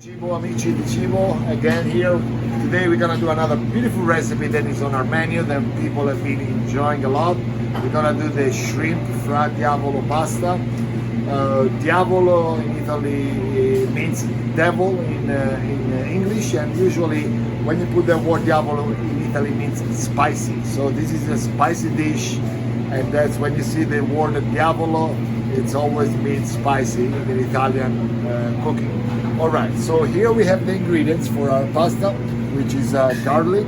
Cibo, amici di Cibo, again here. Today we're gonna do another beautiful recipe that is on our menu that people have been enjoying a lot. We're gonna do the shrimp fra diavolo pasta. Diavolo in Italy means devil in English, and usually when you put the word diavolo in Italy it means spicy. So this is a spicy dish, and that's when you see the word diavolo, it's always means spicy in Italian cooking. Alright, so here we have the ingredients for our pasta, which is garlic,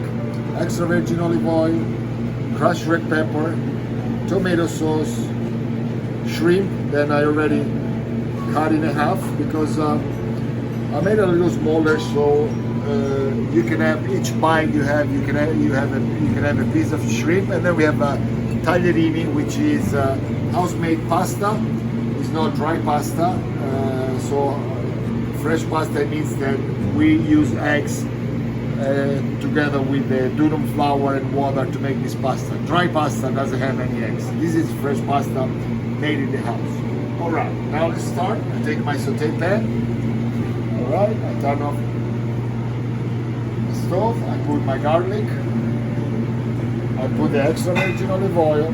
extra virgin olive oil, crushed red pepper, tomato sauce, shrimp, then I already cut in half because I made it a little smaller, so you can have each bite you can have a piece of shrimp, and then we have tagliarini, which is house-made pasta. It's not dry pasta, so fresh pasta means that we use eggs together with the durum flour and water to make this pasta. Dry pasta doesn't have any eggs. This is fresh pasta made in the house. Alright, now let's start. I take my saute pan. Alright, I turn off the stove. I put my garlic. I put the extra virgin olive oil.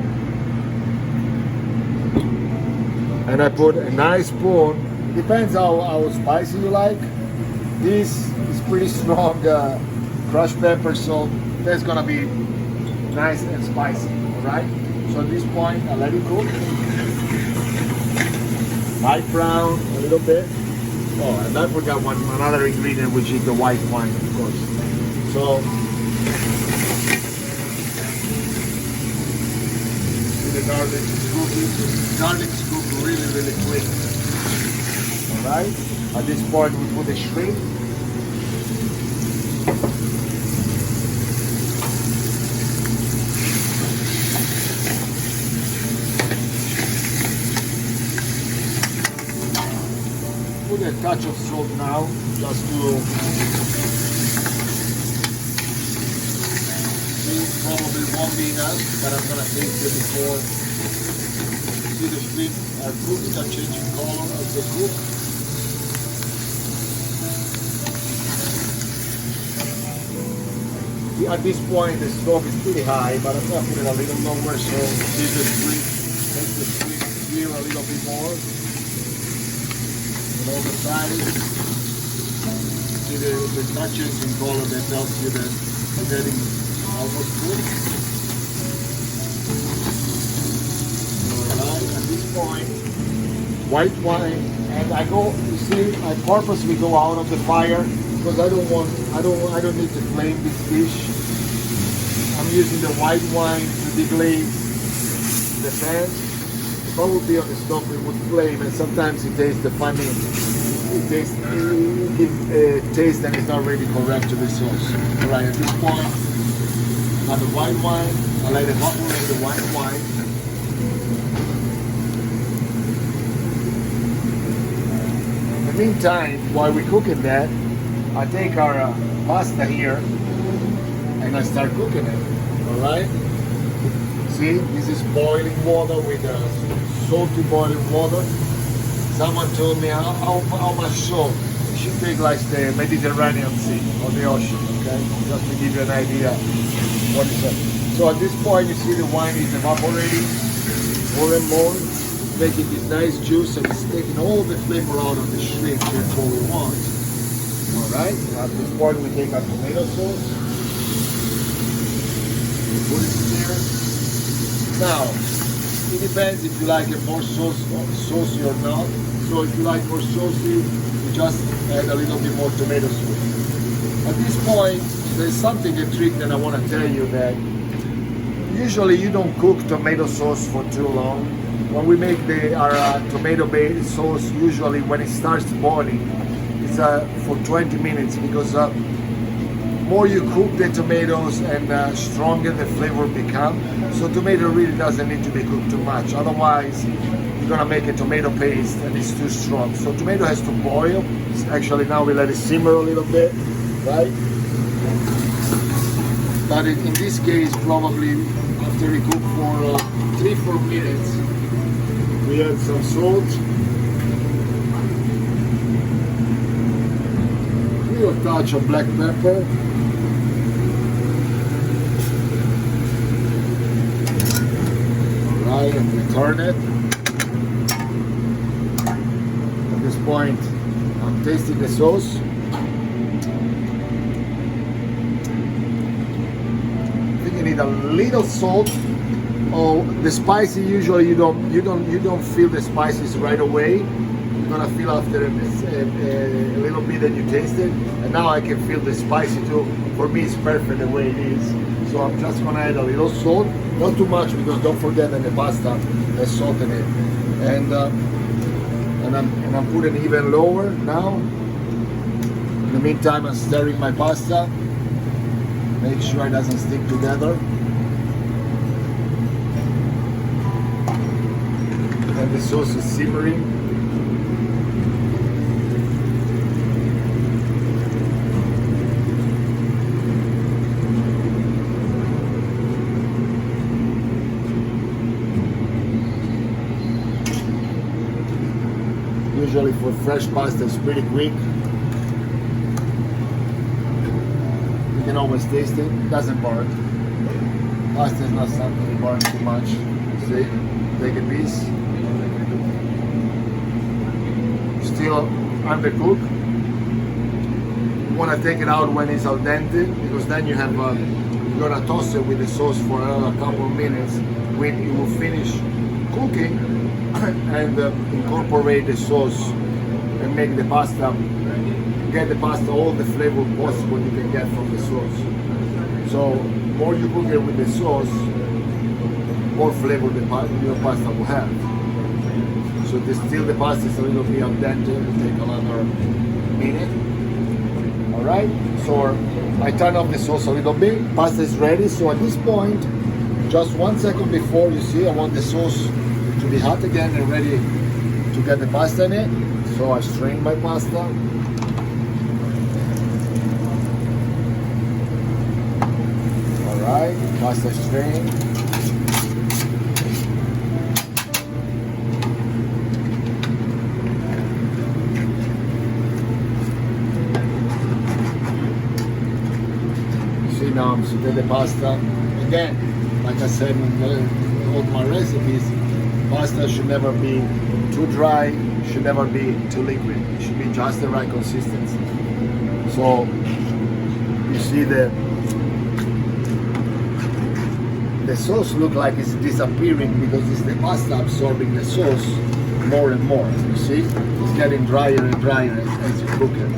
And I put a nice spoon. Depends how spicy you like. This is pretty strong crushed pepper, so that's gonna be nice and spicy. Alright? So at this point I let it cook. Light brown a little bit. Oh, and I forgot another ingredient, which is the white wine, of course. So see the garlic is cooking. Garlic is cooking really quick. Alright? At this point we put the shrimp. Put a touch of salt now, just to probably won't be enough, but I'm gonna taste it before. See the shrimp are cooked, are changing color as they cook. At this point the stove is pretty high, but I'm gonna put it a little lower so make the shrimp clear a little bit more. On all the sides, see the touches in color that tells you that it's getting almost cooked. Alright, at this point, white wine, and I purposely go out of the fire because I don't need to flame this dish. I'm using the white wine to deglaze the pan. If I would be on the stove, it would flame, and sometimes it tastes funny. It gives a taste that is not really correct to the sauce. Alright, at this point, I have the white wine. I let it evaporate the white wine. In the meantime, while we're cooking that, I take our pasta here and I start cooking it. Alright? See, this is boiling water with salty boiling water. Someone told me how much salt. You should take like the Mediterranean Sea or the ocean, okay? Just to give you an idea what is it. So at this point you see the wine is evaporating more and more, making this nice juice, and it's taking all the flavor out of the shrimp. That's what we want. Alright, at this point we take our tomato sauce. Put it here. Now, it depends if you like it more saucy or not. So if you like more saucy, you just add a little bit more tomato sauce. At this point, there's something, a trick that I want to tell you, that usually you don't cook tomato sauce for too long. When we make our tomato-based sauce, usually when it starts boiling, it's for 20 minutes, because more you cook the tomatoes and stronger the flavor becomes. So tomato really doesn't need to be cooked too much, otherwise you're gonna make a tomato paste and it's too strong. So tomato has to boil. Actually now we let it simmer a little bit, right? But in this case, probably after we cook for 3-4 minutes, we add some salt. little touch of black pepper. Alright, and we turn it. At this point, I'm tasting the sauce. I think you need a little salt. Oh, the spicy usually you don't feel the spices right away. You're gonna feel after a little bit that you taste it. And now I can feel the spicy too. For me, it's perfect the way it is. So I'm just gonna add a little salt, not too much because don't forget that the pasta has salt in it. And I'm putting even lower now. In the meantime, I'm stirring my pasta. Make sure it doesn't stick together. And the sauce is simmering. Usually for fresh pasta it's pretty quick. You can always taste it. It doesn't burn. Pasta is not something that burns too much. See? Take a piece. Still undercooked. You want to take it out when it's al dente because then you have you're gonna toss it with the sauce for another couple of minutes when you will finish cooking and incorporate the sauce and make the pasta, get the pasta all the flavor possible you can get from the sauce. So more you cook it with the sauce, more flavor your pasta will have. So still the pasta is a little bit al dente, it will take another minute. Alright, so I turn off the sauce a little bit, pasta is ready. So at this point, just 1 second before, you see I want the sauce to be hot again and ready to get the pasta in it. So I strain my pasta. Alright, pasta strained. See now I'm sauteing the pasta. Again, like I said in all my recipes, pasta should never be too dry, should never be too liquid. It should be just the right consistency. So you see the sauce look like it's disappearing because it's the pasta absorbing the sauce more and more. You see, it's getting drier and drier as you cook it.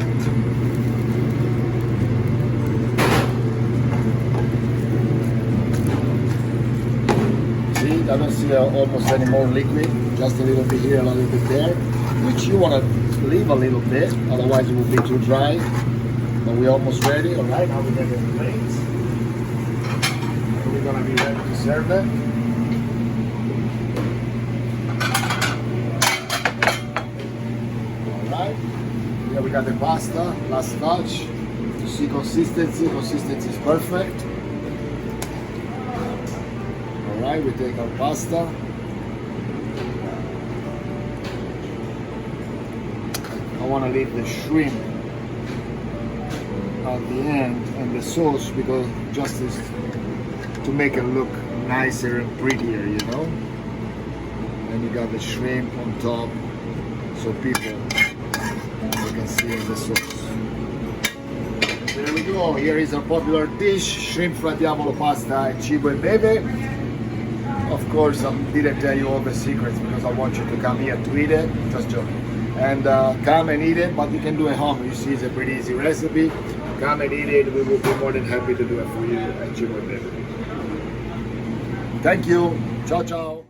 I don't see almost any more liquid, just a little bit here, a little bit there, which you want to leave a little bit, otherwise it will be too dry. But we're almost ready. All right, now we get the plates. We're gonna be ready to serve it. All right, here we got the pasta, last touch. You see consistency is perfect. Alright, we take our pasta. I want to leave the shrimp at the end and the sauce because just is to make it look nicer and prettier, you know. And you got the shrimp on top so people can see in the sauce. There we go. Here is our popular dish, shrimp fra diavolo pasta at Cibo and Bebe. Of course, I didn't tell you all the secrets because I want you to come here to eat it. Just joking. And come and eat it, but you can do it at home. You see, it's a pretty easy recipe. Come and eat it. We will be more than happy to do it for you at Cibo and Bebe. Thank you. Ciao, ciao.